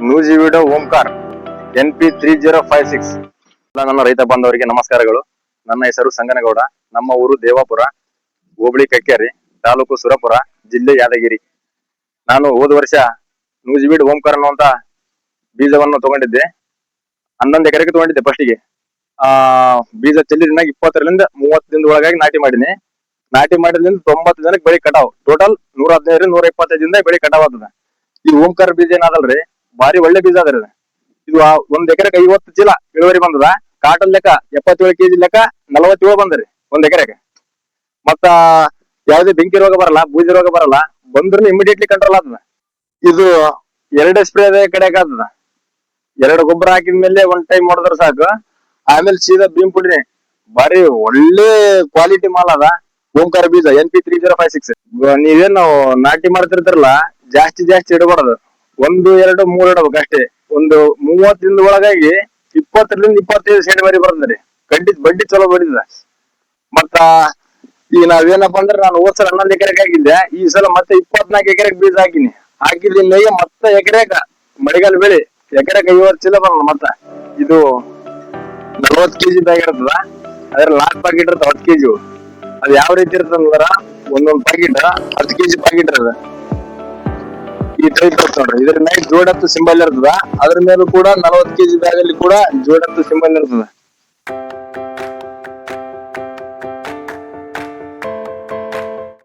ನೂಜಿವೀಡು Omkar NP3056. ನನ್ನ ರೈತ ಬಾಂಧವರಿಗೆ ನಮಸ್ಕಾರಗಳು. ನನ್ನ ಹೆಸರು ಸಂಗನಗೌಡ. ನಮ್ಮ ಊರು ದೇವಾಪುರ, ಹೋಬಳಿ ಕಕ್ಕೇರಿ, ತಾಲೂಕು ಸುರಪುರ, ಜಿಲ್ಲೆ ಯಾದಗಿರಿ. ನಾನು ಹೋದ ವರ್ಷ ನೂಜಿವೀಡು ಓಂಕಾರ್ ಅನ್ನುವಂತ ಬೀಜವನ್ನು ತಗೊಂಡಿದ್ದೆ. 11 ಎಕರೆಗೆ ತಗೊಂಡಿದ್ದೆ. ಫಸ್ಟಿಗೆ ಬೀಜ ಚೆಲ್ಲಿದ 20ರಿಂದ 30 ದಿನದ ಒಳಗಾಗಿ ನಾಟಿ ಮಾಡಿನಿ. ನಾಟಿ ಮಾಡಿದ್ರಿಂದ 90 ದಿನಕ್ಕೆ ಬೆಳೆ ಕಟಾವ್. ಟೋಟಲ್ 115 125 ದಿನದಾಗ ಬೆಳೆ ಕಟಾವ್ ಆಗ್ತದ. ಈ ಓಂಕಾರ ಬೀಜ ಏನಾದಲ್ರಿ ಬಾರಿ ಒಳ್ಳೆ ಬೀಜ ಅದ್ರಿ. ಇದು 1 ಎಕರೆಗೆ 50 ಚೀಲ ಇಳುವರಿ ಬಂದದ. ಕಾಟನ್ ಲೆಕ್ಕ 77 kg ಲೆಕ್ಕ 47 ಬಂದ್ರಿ 1 ಎಕರೆಗೆ. ಮತ್ತ ಯಾವುದೇ ಬೆಂಕಿ ರೋಗ ಬರಲ್ಲ, ಬೂದಿ ರೋಗ ಬರಲ್ಲ. ಬಂದ್ರು ಇಮಿಡಿಯೇಟ್ಲಿ ಕಂಟ್ರೋಲ್ ಆಗ್ತದ. ಇದು 2 ಸ್ಪ್ರೇ ಕಡೆಗೆ ಆಗ್ತದ. 2 ಗೊಬ್ಬರ ಹಾಕಿದ್ಮೇಲೆ 1 ಟೈಮ್ ಹೊಡೆದ್ರೆ ಸಾಕು. ಆಮೇಲೆ ಸೀದಾ ಭೀಮ್ ಪುಡಿನೇ. ಬಾರಿ ಒಳ್ಳೆ ಕ್ವಾಲಿಟಿ ಮಾಲ್ ಅದ ಓಂಕಾರ ಬೀಜ NP3056. ನೀವೇನು ನಾಟಿ ಮಾಡ್ತಿರ್ತಾರಲ್ಲ, ಜಾಸ್ತಿ ಇಡಬಾರದು. 1, 2, 3 ಇಡಬೇಕು ಅಷ್ಟೇ. ಒಂದು 30 ದಿನದ ಒಳಗಾಗಿ 20ರಿಂದ 25 ಸೆಂಟ್ ವರೆ ಬರ್ತದ್ರಿ. ಬಡ್ಡಿ ಚಲೋ ಬಡಿದ. ಮತ್ತ ಈಗ ನಾವೇನಪ್ಪಾ ಅಂದ್ರೆ, ನಾನು ಹೋದ್ ಸಲ 11 ಎಕರೆಗೆ ಹಾಕಿದ್ದೆ. ಈ ಸಲ ಮತ್ತೆ 24 ಎಕರೆಗೆ ಬೀಜ ಹಾಕಿನಿ. ಹಾಕಿದ ಮೇಗೆ ಮತ್ತೆ ಎಕರೆಗ ಮಳೆಗಾಲ ಬೆಳೆ ಎಕರೆಗೆ 50 ಚೀಲ ಬಂದ. ಮತ್ತ ಇದು 40 kg ಬ್ಯಾಗ್ ಇರ್ತದ. ಅದ್ರ ಲಾಸ್ಟ್ ಪ್ಯಾಕೆಟ್ ಇರ್ತದ 10 kg. ಅದು ಯಾವ ರೀತಿ ಇರ್ತದಂದ್ರ, ಒಂದೊಂದ್ ಪ್ಯಾಕೆಟ್ 10 kg ಪ್ಯಾಕೆಟ್ ಇರ್ತದ. ಈ ಟೈಪ್ ಇರ್ತದ ನೋಡ್ರಿ. ಇದ್ರ ಮೇಲೆ ಜೋಡತ್ತು ಸಿಂಬಲ್ ಇರ್ತದ. ಅದ್ರ ಮೇಲೂ ಕೂಡ 40 kg ಬ್ಯಾಗ್ ಅಲ್ಲಿ ಕೂಡ ಜೋಡತ್ತು ಸಿಂಬಲ್ ಇರ್ತದ.